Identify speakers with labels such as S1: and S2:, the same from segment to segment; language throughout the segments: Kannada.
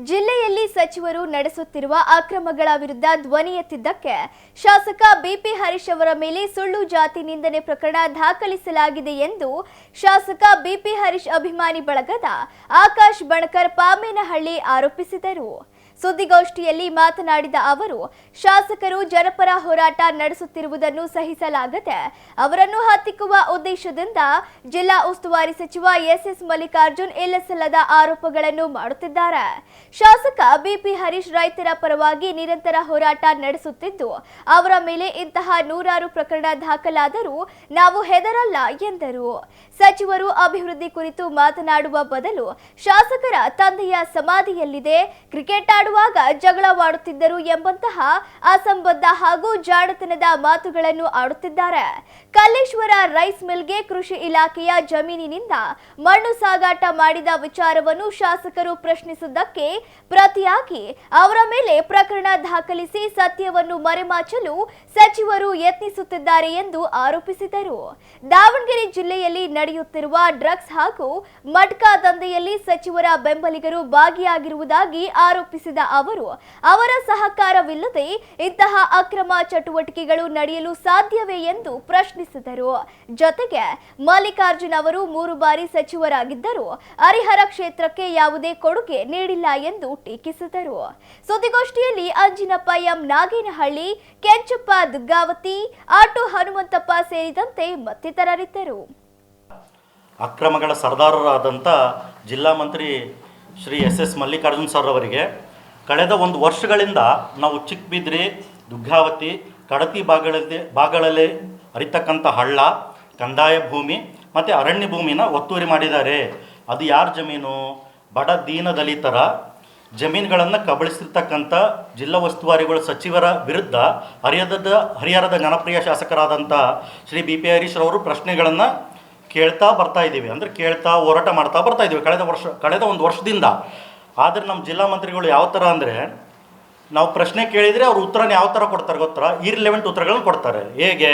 S1: ಜಿಲ್ಲೆಯಲ್ಲಿ ಸಚಿವರು ನಡೆಸುತ್ತಿರುವ ಅಕ್ರಮಗಳ ವಿರುದ್ಧ ಧ್ವನಿ ಎತ್ತಿದ್ದಕ್ಕೆ ಶಾಸಕ ಬಿಪಿ ಹರೀಶ್ ಅವರ ಮೇಲೆ ಸುಳ್ಳು ಜಾತಿ ನಿಂದನೆ ಪ್ರಕರಣ ದಾಖಲಿಸಲಾಗಿದೆ ಎಂದು ಶಾಸಕ ಬಿಪಿ ಹರೀಶ್ ಅಭಿಮಾನಿ ಬಳಗದ ಆಕಾಶ್ ಬಣಕರ್ ಪಾಮೇನಹಳ್ಳಿ ಆರೋಪಿಸಿದರು. ಸುದ್ದಿಗೋಷ್ಠಿಯಲ್ಲಿ ಮಾತನಾಡಿದ ಅವರು, ಶಾಸಕರು ಜನಪರ ಹೋರಾಟ ನಡೆಸುತ್ತಿರುವುದನ್ನು ಸಹಿಸಲಾಗದೆ ಅವರನ್ನು ಹತ್ತಿಕ್ಕುವ ಉದ್ದೇಶದಿಂದ ಜಿಲ್ಲಾ ಉಸ್ತುವಾರಿ ಸಚಿವ ಎಸ್ ಮಲ್ಲಿಕಾರ್ಜುನ್ ಇಲ್ಲಸಲ್ಲದ ಆರೋಪಗಳನ್ನು ಮಾಡುತ್ತಿದ್ದಾರೆ. ಶಾಸಕ ಬಿಪಿ ಹರೀಶ್ ರೈತರ ಪರವಾಗಿ ನಿರಂತರ ಹೋರಾಟ ನಡೆಸುತ್ತಿದ್ದು, ಅವರ ಮೇಲೆ ಇಂತಹ ನೂರಾರು ಪ್ರಕರಣ ದಾಖಲಾದರೂ ನಾವು ಹೆದರಲ್ಲ ಎಂದರು. ಸಚಿವರು ಅಭಿವೃದ್ಧಿ ಕುರಿತು ಮಾತನಾಡುವ ಬದಲು ಶಾಸಕರ ತಂದೆಯ ಸಮಾಧಿಯಲ್ಲಿದೆ, ಕ್ರಿಕೆಟ್ ಆಡುವಾಗ ಜಗಳವಾಡುತ್ತಿದ್ದರು ಎಂಬಂತಹ ಅಸಂಬದ್ಧ ಹಾಗೂ ಜಾಣತನದ ಮಾತುಗಳನ್ನು ಆಡುತ್ತಿದ್ದಾರೆ. ಕಲ್ಲೇಶ್ವರ ರೈಸ್ ಮಿಲ್ಗೆ ಕೃಷಿ ಇಲಾಖೆಯ ಜಮೀನಿನಿಂದ ಮಣ್ಣು ಸಾಗಾಟ ಮಾಡಿದ ವಿಚಾರವನ್ನು ಶಾಸಕರು ಪ್ರಶ್ನಿಸಿದ್ದಕ್ಕೆ ಪ್ರತಿಯಾಗಿ ಅವರ ಮೇಲೆ ಪ್ರಕರಣ ದಾಖಲಿಸಿ ಸತ್ಯವನ್ನು ಮರೆಮಾಚಲು ಸಚಿವರು ಯತ್ನಿಸುತ್ತಿದ್ದಾರೆ ಎಂದು ಆರೋಪಿಸಿದರು. ದಾವಣಗೆರೆ ಜಿಲ್ಲೆಯಲ್ಲಿ ನಡೆಯುತ್ತಿರುವ ಡ್ರಗ್ಸ್ ಹಾಗೂ ಮಟ್ಕಾ ದಂಧೆಯಲ್ಲಿ ಸಚಿವರ ಬೆಂಬಲಿಗರು ಭಾಗಿಯಾಗಿರುವುದಾಗಿ ಆರೋಪಿಸಿದ ಅವರು, ಅವರ ಸಹಕಾರವಿಲ್ಲದೆ ಇಂತಹ ಅಕ್ರಮ ಚಟುವಟಿಕೆಗಳು ನಡೆಯಲು ಸಾಧ್ಯವೇ ಎಂದು ಪ್ರಶ್ನಿಸಿದರು. ಜೊತೆಗೆ ಮಲ್ಲಿಕಾರ್ಜುನ್ ಅವರು 3 ಬಾರಿ ಸಚಿವರಾಗಿದ್ದರು, ಹರಿಹರ ಕ್ಷೇತ್ರಕ್ಕೆ ಯಾವುದೇ ಕೊಡುಗೆ ನೀಡಿಲ್ಲ ಎಂದು ಟೀಕಿಸಿದರು. ಸುದ್ದಿಗೋಷ್ಠಿಯಲ್ಲಿ ಅಂಜಿನಪ್ಪ ಎಂ ನಾಗೇನಹಳ್ಳಿ, ಕೆಂಚಪ್ಪ ದುಗ್ಗಾವತಿ, ಆಟೋ ಹನುಮಂತಪ್ಪ ಸೇರಿದಂತೆ ಮತ್ತಿತರರಿದ್ದರು.
S2: ಅಕ್ರಮಗಳ ಸರ್ದಾರರಾದಂಥ ಜಿಲ್ಲಾ ಮಂತ್ರಿ ಶ್ರೀ ಎಸ್ ಮಲ್ಲಿಕಾರ್ಜುನ್ ಸರ್ ಅವರಿಗೆ ಕಳೆದ 1 ವರ್ಷಗಳಿಂದ ನಾವು ಚಿಕ್ಕಬಿದ್ರಿ, ದುಗ್ಗಾವತಿ, ಕಡತಿ ಭಾಗಗಳಲ್ಲಿ ಹರಿತಕ್ಕಂಥ ಹಳ್ಳ, ಕಂದಾಯ ಭೂಮಿ ಮತ್ತು ಅರಣ್ಯ ಭೂಮಿನ ಒತ್ತುವರಿ ಮಾಡಿದ್ದಾರೆ. ಅದು ಯಾರ ಜಮೀನು? ಬಡ ದೀನ ದಲಿತರ ಜಮೀನುಗಳನ್ನು ಕಬಳಿಸಿರ್ತಕ್ಕಂಥ ಜಿಲ್ಲಾ ಉಸ್ತುವಾರಿಗಳ ಸಚಿವರ ವಿರುದ್ಧ ಹರಿಹರದ ಜನಪ್ರಿಯ ಶಾಸಕರಾದಂಥ ಶ್ರೀ ಬಿ ಪಿ ಹರೀಶ್ ಅವರು ಪ್ರಶ್ನೆಗಳನ್ನು ಕೇಳ್ತಾ ಬರ್ತಾ ಇದ್ದೀವಿ, ಅಂದರೆ ಕೇಳ್ತಾ ಹೋರಾಟ ಮಾಡ್ತಾ ಬರ್ತಾ ಇದ್ದೀವಿ ಕಳೆದ 1 ವರ್ಷದಿಂದ. ಆದರೆ ನಮ್ಮ ಜಿಲ್ಲಾ ಮಂತ್ರಿಗಳು ಯಾವ ಥರ ಅಂದರೆ, ನಾವು ಪ್ರಶ್ನೆ ಕೇಳಿದರೆ ಅವ್ರು ಉತ್ತರನ ಯಾವ ಥರ ಕೊಡ್ತಾರೆ ಗೊತ್ತಾ? ಇರ್ಲೆವೆಂಟ್ ಉತ್ತರಗಳನ್ನು ಕೊಡ್ತಾರೆ. ಹೇಗೆ?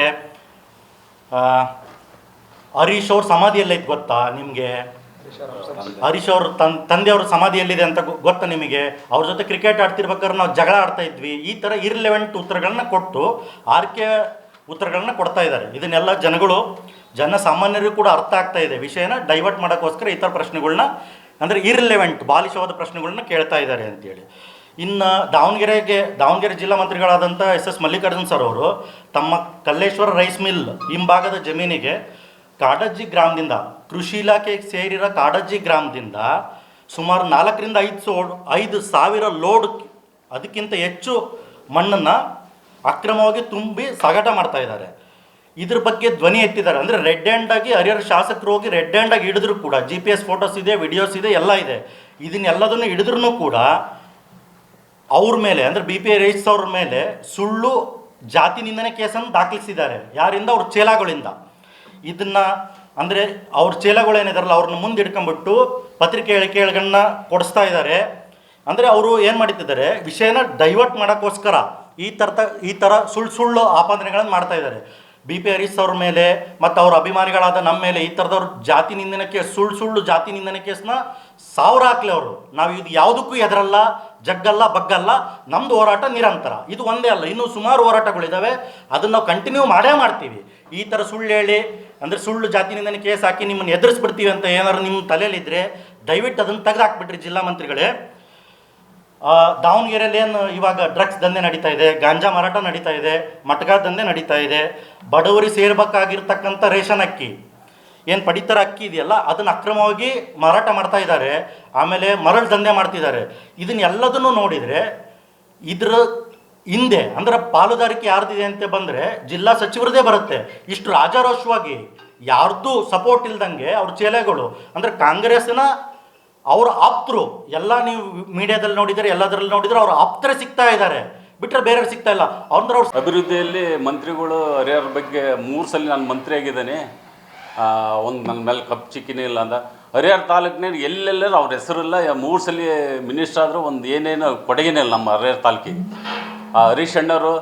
S2: ಹರೀಶ್ ಅವ್ರ ಸಮಾಧಿಯಲ್ಲೈತೆ ಗೊತ್ತಾ ನಿಮಗೆ? ಹರೀಶ್ ಅವ್ರ ತಂದೆಯವ್ರ ಸಮಾಧಿಯಲ್ಲಿದೆ ಅಂತ ಗೊತ್ತಾ ನಿಮಗೆ? ಅವ್ರ ಜೊತೆ ಕ್ರಿಕೆಟ್ ಆಡ್ತಿರ್ಬೇಕಾದ್ರೆ ನಾವು ಜಗಳ ಆಡ್ತಾ ಇದ್ವಿ. ಈ ಥರ ಇರ್ಲೆವೆಂಟ್ ಉತ್ತರಗಳನ್ನ ಕೊಟ್ಟು ಆರ್ಕೆ ಉತ್ತರಗಳನ್ನ ಕೊಡ್ತಾ ಇದ್ದಾರೆ. ಇದನ್ನೆಲ್ಲ ಜನಸಾಮಾನ್ಯರಿಗೂ ಕೂಡ ಅರ್ಥ ಆಗ್ತಾ ಇದೆ. ವಿಷಯನ ಡೈವರ್ಟ್ ಮಾಡೋಕ್ಕೋಸ್ಕರ ಈ ಥರ ಪ್ರಶ್ನೆಗಳನ್ನ, ಅಂದರೆ ಇರ್ಲೆವೆಂಟ್ ಬಾಲಿಶವಾದ ಪ್ರಶ್ನೆಗಳನ್ನ ಕೇಳ್ತಾ ಇದ್ದಾರೆ ಅಂತೇಳಿ. ಇನ್ನು ದಾವಣಗೆರೆ ಜಿಲ್ಲಾ ಮಂತ್ರಿಗಳಾದಂಥ ಎಸ್ ಮಲ್ಲಿಕಾರ್ಜುನ್ ಸರ್ ಅವರು ತಮ್ಮ ಕಲ್ಲೇಶ್ವರ ರೈಸ್ ಮಿಲ್ ಹಿಂಭಾಗದ ಜಮೀನಿಗೆ ಕಾಡಜ್ಜಿ ಗ್ರಾಮದಿಂದ, ಕೃಷಿ ಇಲಾಖೆಗೆ ಸೇರಿರೋ ಕಾಡಜ್ಜಿ ಗ್ರಾಮದಿಂದ ಸುಮಾರು 4ರಿಂದ 5,000 ಲೋಡ್, ಅದಕ್ಕಿಂತ ಹೆಚ್ಚು ಮಣ್ಣನ್ನು ಅಕ್ರಮವಾಗಿ ತುಂಬಿ ಸಾಗಾಟ ಮಾಡ್ತಾ ಇದ್ದಾರೆ. ಇದ್ರ ಬಗ್ಗೆ ಧ್ವನಿ ಎತ್ತಿದ್ದಾರೆ. ಅಂದರೆ ರೆಡ್ ಹ್ಯಾಂಡಾಗಿ ಹರಿಹರ ಶಾಸಕರು ಹೋಗಿ ರೆಡ್ ಹ್ಯಾಂಡಾಗಿ ಹಿಡಿದ್ರು ಕೂಡ, GPS ಫೋಟೋಸ್ ಇದೆ, ವಿಡಿಯೋಸ್ ಇದೆ, ಎಲ್ಲ ಇದೆ. ಇದನ್ನೆಲ್ಲದನ್ನು ಹಿಡಿದ್ರೂ ಕೂಡ ಅವ್ರ ಮೇಲೆ, ಅಂದರೆ ಬಿ ಪಿ ಹರೀಶ್ ಅವ್ರ ಮೇಲೆ ಸುಳ್ಳು ಜಾತಿ ನಿಂದನೆ ಕೇಸನ್ನು ದಾಖಲಿಸಿದ್ದಾರೆ. ಯಾರಿಂದ? ಅವ್ರ ಚೇಲಾಗಳಿಂದ. ಇದನ್ನು ಅಂದರೆ ಅವ್ರ ಚೇಲಾಗಳೇನಿದಾರಲ್ಲ ಅವ್ರನ್ನ ಮುಂದೆ ಹಿಡ್ಕೊಂಡ್ಬಿಟ್ಟು ಪತ್ರಿಕೆ ಹೇಳಿಕೆಗಳನ್ನ ಕೊಡಿಸ್ತಾ ಇದ್ದಾರೆ. ಅಂದರೆ ಅವರು ಏನು ಮಾಡ್ತಿದ್ದಾರೆ, ವಿಷಯನ ಡೈವರ್ಟ್ ಮಾಡೋಕ್ಕೋಸ್ಕರ ಈ ಥರ ಸುಳ್ಳು ಆಪಾದನೆಗಳನ್ನು ಮಾಡ್ತಾ ಇದ್ದಾರೆ. ಬಿ ಪಿ ಹರೀಶ್ ಅವ್ರ ಮೇಲೆ ಮತ್ತು ಅವ್ರ ಅಭಿಮಾನಿಗಳಾದ ನಮ್ಮ ಮೇಲೆ ಈ ಥರದವ್ರು ಜಾತಿ ನಿಂದನೆ ಕೇಸ್, ಸುಳ್ಳು ಜಾತಿ ನಿಂದನೆ ಕೇಸ್ನ 1000 ಹಾಕ್ಲಿ ಅವರು. ನಾವು ಇದು ಯಾವುದಕ್ಕೂ ಹೆದರಲ್ಲ, ಜಗ್ಗಲ್ಲ, ಬಗ್ಗಲ್ಲ. ನಮ್ಮದು ಹೋರಾಟ ನಿರಂತರ. ಇದು ಒಂದೇ ಅಲ್ಲ, ಇನ್ನೂ ಸುಮಾರು ಹೋರಾಟಗಳಿದ್ದಾವೆ. ಅದನ್ನು ನಾವು ಕಂಟಿನ್ಯೂ ಮಾಡ್ತೀವಿ. ಈ ಥರ ಸುಳ್ಳು ಹೇಳಿ, ಅಂದರೆ ಸುಳ್ಳು ಜಾತಿ ನಿಂದನೆ ಕೇಸ್ ಹಾಕಿ ನಿಮ್ಮನ್ನು ಎದುರಿಸ್ಬಿಡ್ತೀವಿ ಅಂತ ಏನಾದ್ರು ನಿಮ್ಮ ತಲೆಯಲ್ಲಿದ್ದರೆ ದಯವಿಟ್ಟು ಅದನ್ನು ತೆಗೆದುಹಾಕ್ಬಿಟ್ರಿ ಜಿಲ್ಲಾ ಮಂತ್ರಿಗಳೇ. ದಾವಣಗೆರೆಯಲ್ಲಿ ಏನು ಇವಾಗ ಡ್ರಗ್ಸ್ ದಂಧೆ ನಡೀತಾ ಇದೆ, ಗಾಂಜಾ ಮಾರಾಟ ನಡೀತಾ ಇದೆ, ಮಟ್ಕಾ ದಂಧೆ ನಡೀತಾ ಇದೆ. ಬಡವರಿಗೆ ಸೇರ್ಬೇಕಾಗಿರ್ತಕ್ಕಂಥ ರೇಷನ್ ಅಕ್ಕಿ ಏನು ಪಡಿತರ ಅಕ್ಕಿ ಇದೆಯಲ್ಲ, ಅದನ್ನು ಅಕ್ರಮವಾಗಿ ಮಾರಾಟ ಮಾಡ್ತಾ ಇದ್ದಾರೆ. ಆಮೇಲೆ ಮರಳು ದಂಧೆ ಮಾಡ್ತಿದ್ದಾರೆ. ಇದನ್ನೆಲ್ಲದನ್ನು ನೋಡಿದರೆ ಇದರ ಹಿಂದೆ ಅಂದರೆ ಪಾಲುದಾರಿಕೆ ಯಾರ್ದಿದೆ ಅಂತ ಬಂದರೆ ಜಿಲ್ಲಾ ಸಚಿವರದೇ ಬರುತ್ತೆ. ಇಷ್ಟು ರಾಜಾರೋಷವಾಗಿ ಯಾರ್ದು ಸಪೋರ್ಟ್ ಇಲ್ದಂಗೆ ಅವ್ರ ಚೇಲೆಗಳು, ಅಂದರೆ ಕಾಂಗ್ರೆಸ್ನ ಅವ್ರ ಆಪ್ತರು ಎಲ್ಲ, ನೀವು ಮೀಡಿಯಾದಲ್ಲಿ ನೋಡಿದರೆ ಎಲ್ಲದರಲ್ಲಿ ನೋಡಿದರೆ ಅವ್ರ ಆಪ್ತರೇ ಸಿಗ್ತಾ ಇದ್ದಾರೆ, ಬಿಟ್ಟರೆ ಬೇರೆ ಸಿಗ್ತಾ ಇಲ್ಲ. ಅವ್ರ
S3: ಅಭಿವೃದ್ಧಿಯಲ್ಲಿ ಮಂತ್ರಿಗಳು ಹರಿಹರ ಬಗ್ಗೆ 3 ಸಲ ನಾನು ಮಂತ್ರಿ ಆಗಿದ್ದೇನೆ, ನನ್ನ ಮೇಲೆ ಕಪ್ ಚಿಕ್ಕಿನೇ ಇಲ್ಲ ಅಂತ. ಹರಿಹರ ತಾಲೂಕಿನಲ್ಲಿ ಎಲ್ಲೆಲ್ಲರೂ ಅವ್ರ ಹೆಸರಿಲ್ಲ. 3 ಸಲ ಮಿನಿಸ್ಟರ್ ಆದರೂ ಒಂದು ಏನೇನು ಕೊಡುಗೆನೇ ಇಲ್ಲ ನಮ್ಮ ಹರಿಹರ ತಾಲೂಕಿಗೆ. ಹರೀಶ್ ಅಣ್ಣವರು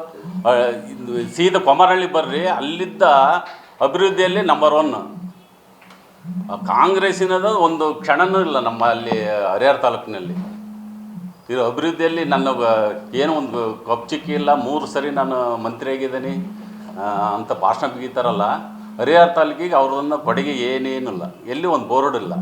S3: ಸೀದಾ ಕೊಮರಹಳ್ಳಿ ಬರ್ರಿ, ಅಲ್ಲಿದ್ದ ಅಭಿವೃದ್ಧಿಯಲ್ಲಿ ನಂಬರ್ 1. ಕಾಂಗ್ರೆಸ್ಸಿನದು ಒಂದು ಕ್ಷಣನೂ ಇಲ್ಲ ನಮ್ಮ ಅಲ್ಲಿ ಹರಿಹರ ತಾಲೂಕಿನಲ್ಲಿ. ಇದು ಅಭಿವೃದ್ಧಿಯಲ್ಲಿ ನನ್ನ ಏನೋ ಒಂದು ಕಪ್ ಚಿಕ್ಕಿ ಇಲ್ಲ, 3 ಸರಿ ನಾನು ಮಂತ್ರಿ ಆಗಿದ್ದೀನಿ ಅಂತ ಭಾಷಣ ಬಿಗಿತಾರಲ್ಲ. ಹರಿಹರ ತಾಲೂಕಿಗೆ ಅವ್ರನ್ನ ಕೊಡುಗೆ ಏನೇನಿಲ್ಲ, ಎಲ್ಲಿ ಒಂದು ಬೋರ್ಡ್ ಇಲ್ಲ.